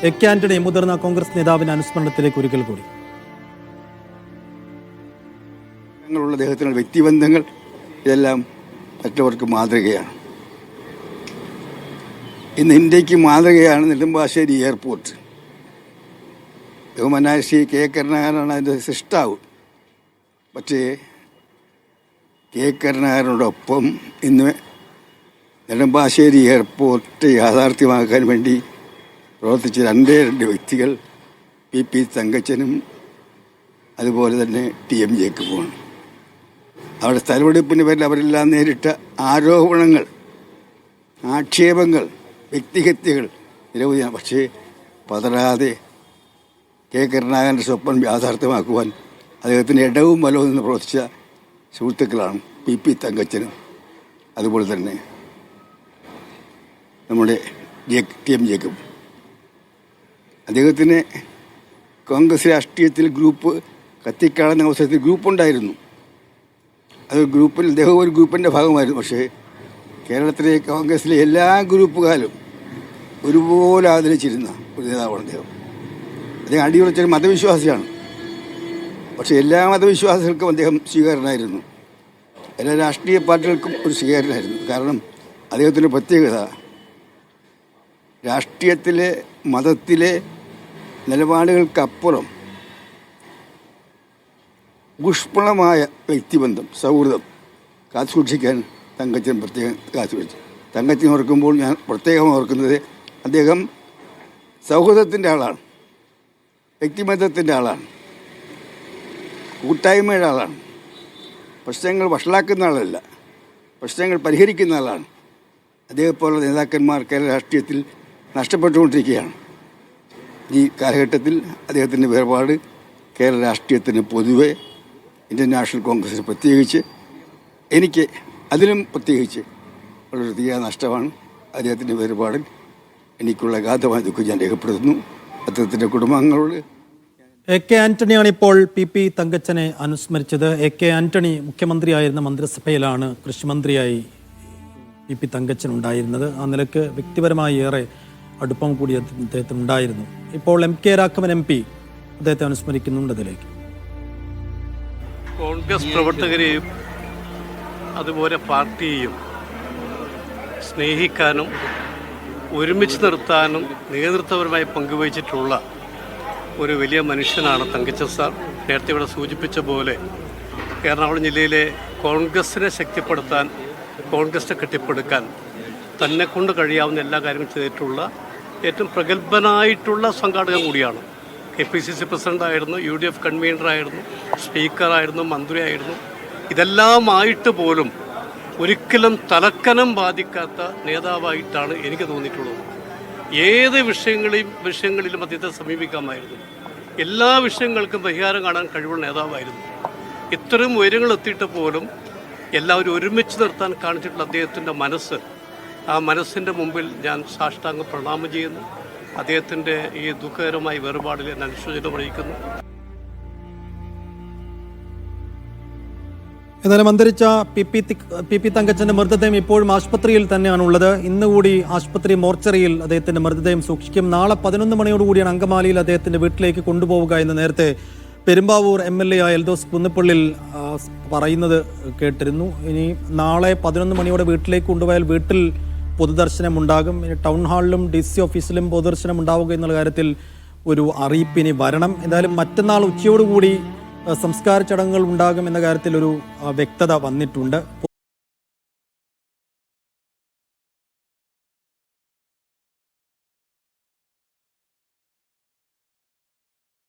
AK. Antony മുതിർന്ന കോൺഗ്രസ് നേതാവിന്റെ അനുസ്മരണത്തിലേക്ക് ഒരിക്കൽ കൂടി. അദ്ദേഹത്തിനുള്ള വ്യക്തിബന്ധങ്ങൾ ഇതെല്ലാം മറ്റവർക്ക് മാതൃകയാണ്. ഇന്ന് ഇന്ത്യക്ക് മാതൃകയാണ് നെടുമ്പാശ്ശേരി എയർപോർട്ട്. ബഹുമാനായ ശ്രീ കെ കരുണാകരനാണ് അതിൻ്റെ സൃഷ്ടാവ്. പക്ഷേ കെ കരുണാകരനോടൊപ്പം ഇന്ന് നെടുമ്പാശ്ശേരി എയർപോർട്ട് യാഥാർത്ഥ്യമാക്കാൻ വേണ്ടി പ്രവർത്തിച്ച രണ്ട് വ്യക്തികൾ പി തങ്കച്ചനും അതുപോലെ തന്നെ ടി.എം. ജേക്കബുമാണ്. അവിടെ സ്ഥലമെടുപ്പിന് പേരിൽ അവരെല്ലാം നേരിട്ട ആരോപണങ്ങൾ, ആക്ഷേപങ്ങൾ, വ്യക്തിഹത്യകൾ നിരവധിയാണ്. പക്ഷേ പതറാതെ കെ കരുണാകരൻ്റെ സ്വപ്നം യാഥാർത്ഥ്യമാക്കുവാൻ അദ്ദേഹത്തിൻ്റെ ഇടവും വലവും നിന്ന് പ്രവർത്തിച്ച സുഹൃത്തുക്കളാണ് പി തങ്കച്ചനും അതുപോലെ തന്നെ നമ്മുടെ ടി.എം. ജേക്കബ്. അദ്ദേഹത്തിന് കോൺഗ്രസ് രാഷ്ട്രീയത്തിൽ ഗ്രൂപ്പ് കത്തിക്കാളുന്ന അവസരത്തിൽ ഗ്രൂപ്പുണ്ടായിരുന്നു. അത് ഗ്രൂപ്പിൽ അദ്ദേഹം ഒരു ഗ്രൂപ്പിൻ്റെ ഭാഗമായിരുന്നു. പക്ഷേ കേരളത്തിലെ കോൺഗ്രസിലെ എല്ലാ ഗ്രൂപ്പുകാരും ഒരുപോലെ ആദരിച്ചിരുന്ന ഒരു നേതാവാണ് അദ്ദേഹം. അദ്ദേഹം അടിയുറച്ചൊരു മതവിശ്വാസിയാണ്. പക്ഷേ എല്ലാ മതവിശ്വാസികൾക്കും അദ്ദേഹം സ്വീകാര്യനായിരുന്നു. എല്ലാ രാഷ്ട്രീയ പാർട്ടികൾക്കും ഒരു സ്വീകാര്യനായിരുന്നു. കാരണം അദ്ദേഹത്തിൻ്റെ പ്രത്യേകത രാഷ്ട്രീയത്തിലെ മതത്തിലെ നിലപാടുകൾക്കപ്പുറം ഊഷ്മളമായ വ്യക്തിബന്ധം, സൗഹൃദം കാത്തുസൂക്ഷിക്കാൻ തങ്കച്ചൻ പ്രത്യേകം കാത്തുസൂക്ഷിച്ചു. തങ്കച്ചൻ ഓർക്കുമ്പോൾ ഞാൻ പ്രത്യേകം ഓർക്കുന്നത് അദ്ദേഹം സൗഹൃദത്തിൻ്റെ ആളാണ്, വ്യക്തിബന്ധത്തിൻ്റെ ആളാണ്, കൂട്ടായ്മയുടെ ആളാണ്. പ്രശ്നങ്ങൾ വഷളാക്കുന്ന ആളല്ല, പ്രശ്നങ്ങൾ പരിഹരിക്കുന്ന ആളാണ്. അദ്ദേഹപോലുള്ള നേതാക്കന്മാർ കേരള രാഷ്ട്രീയത്തിൽ നഷ്ടപ്പെട്ടുകൊണ്ടിരിക്കുകയാണ്. ഈ കാലഘട്ടത്തിൽ അദ്ദേഹത്തിൻ്റെ വേർപാട് കേരള രാഷ്ട്രീയത്തിന് പൊതുവെ, ഇന്ത്യൻ നാഷണൽ കോൺഗ്രസിന് പ്രത്യേകിച്ച്, എനിക്ക് അതിലും പ്രത്യേകിച്ച് വളരെ തീരാ നഷ്ടമാണ്. അദ്ദേഹത്തിൻ്റെ വേർപാടിൽ എനിക്കുള്ള അഗാധമായ ദുഃഖം ഞാൻ രേഖപ്പെടുത്തുന്നു. അദ്ദേഹത്തിൻ്റെ കുടുംബാംഗങ്ങളോട്. എ.കെ. ആന്റണിയാണ് ഇപ്പോൾ പി തങ്കച്ചനെ അനുസ്മരിച്ചത്. എ.കെ. ആന്റണി മുഖ്യമന്ത്രിയായിരുന്ന മന്ത്രിസഭയിലാണ് കൃഷിമന്ത്രിയായി പി തങ്കച്ചൻ ഉണ്ടായിരുന്നത്. ആ നിലക്ക് വ്യക്തിപരമായി ഏറെ അടുപ്പം കൂടി അദ്ദേഹത്തിന് ഉണ്ടായിരുന്നു. ഇപ്പോൾ എം.കെ. രാഘവൻ MP അദ്ദേഹത്തെ അനുസ്മരിക്കുന്നുണ്ട്. അതിലേക്ക് കോൺഗ്രസ് പ്രവർത്തകരെയും അതുപോലെ പാർട്ടിയെയും സ്നേഹിക്കാനും ഒരുമിച്ച് നിർത്താനും നേതൃത്വപരമായി പങ്കുവഹിച്ചിട്ടുള്ള ഒരു വലിയ മനുഷ്യനാണ് തങ്കച്ചൻ സാർ. നേരത്തെ ഇവിടെ സൂചിപ്പിച്ച പോലെ എറണാകുളം ജില്ലയിലെ കോൺഗ്രസിനെ ശക്തിപ്പെടുത്താൻ, കോൺഗ്രസിനെ കെട്ടിപ്പടുക്കാൻ തന്നെക്കൊണ്ട് കഴിയാവുന്ന എല്ലാ കാര്യങ്ങളും ചെയ്തിട്ടുള്ള ഏറ്റവും പ്രഗത്ഭനായിട്ടുള്ള സംഘാടകൻ കൂടിയാണ്. KPCC പ്രസിഡൻ്റായിരുന്നു, UDF കൺവീനറായിരുന്നു, സ്പീക്കറായിരുന്നു, മന്ത്രിയായിരുന്നു. ഇതെല്ലാമായിട്ട് പോലും ഒരിക്കലും തലക്കനം ബാധിക്കാത്ത നേതാവായിട്ടാണ് എനിക്ക് തോന്നിയിട്ടുള്ളത്. ഏത് വിഷയങ്ങളിലും അദ്ദേഹത്തെ സമീപിക്കാമായിരുന്നു. എല്ലാ വിഷയങ്ങൾക്കും പരിഹാരം കാണാൻ കഴിവുള്ള നേതാവായിരുന്നു. ഇത്രയും ഉയരങ്ങളെത്തിയിട്ട് പോലും എല്ലാവരും ഒരുമിച്ച് നിർത്താൻ കാണിച്ചിട്ടുള്ള അദ്ദേഹത്തിൻ്റെ മനസ്സ്, ആ മനസ്സിൻ്റെ മുമ്പിൽ ഞാൻ സാഷ്ടാംഗം പ്രണാമം ചെയ്യുന്നു. അദ്ദേഹത്തിൻ്റെ ഈ ദുഃഖകരമായ വേർപാടിൽ ഞാൻ അനുശോചനം അറിയിക്കുന്നു. എന്നാലും അന്തരിച്ച പി തങ്കച്ചന്റെ മൃതദേഹം ഇപ്പോഴും ആശുപത്രിയിൽ തന്നെയാണുള്ളത്. ഇന്നുകൂടി ആശുപത്രി മോർച്ചറിയിൽ അദ്ദേഹത്തിന്റെ മൃതദേഹം സൂക്ഷിക്കും. നാളെ 11 മണിയോടുകൂടിയാണ് അങ്കമാലിയിൽ അദ്ദേഹത്തിന്റെ വീട്ടിലേക്ക് കൊണ്ടുപോവുക എന്ന് നേരത്തെ പെരുമ്പാവൂർ MLA ആയ എൽദോസ് കുന്നപ്പള്ളിൽ പറയുന്നത് കേട്ടിരുന്നു. ഇനി നാളെ 11 മണിയോടെ വീട്ടിലേക്ക് കൊണ്ടുപോയാൽ വീട്ടിൽ പൊതുദർശനം ഉണ്ടാകും. ഇനി ടൗൺ ഹാളിലും DC ഓഫീസിലും പൊതുദർശനം ഉണ്ടാവുക എന്നുള്ള കാര്യത്തിൽ ഒരു അറിയിപ്പിനി വരണം. എന്തായാലും മറ്റന്നാൾ ഉച്ചയോടുകൂടി സംസ്കാര ചടങ്ങുകൾ ഉണ്ടാകും എന്ന കാര്യത്തിൽ ഒരു വ്യക്തത വന്നിട്ടുണ്ട്.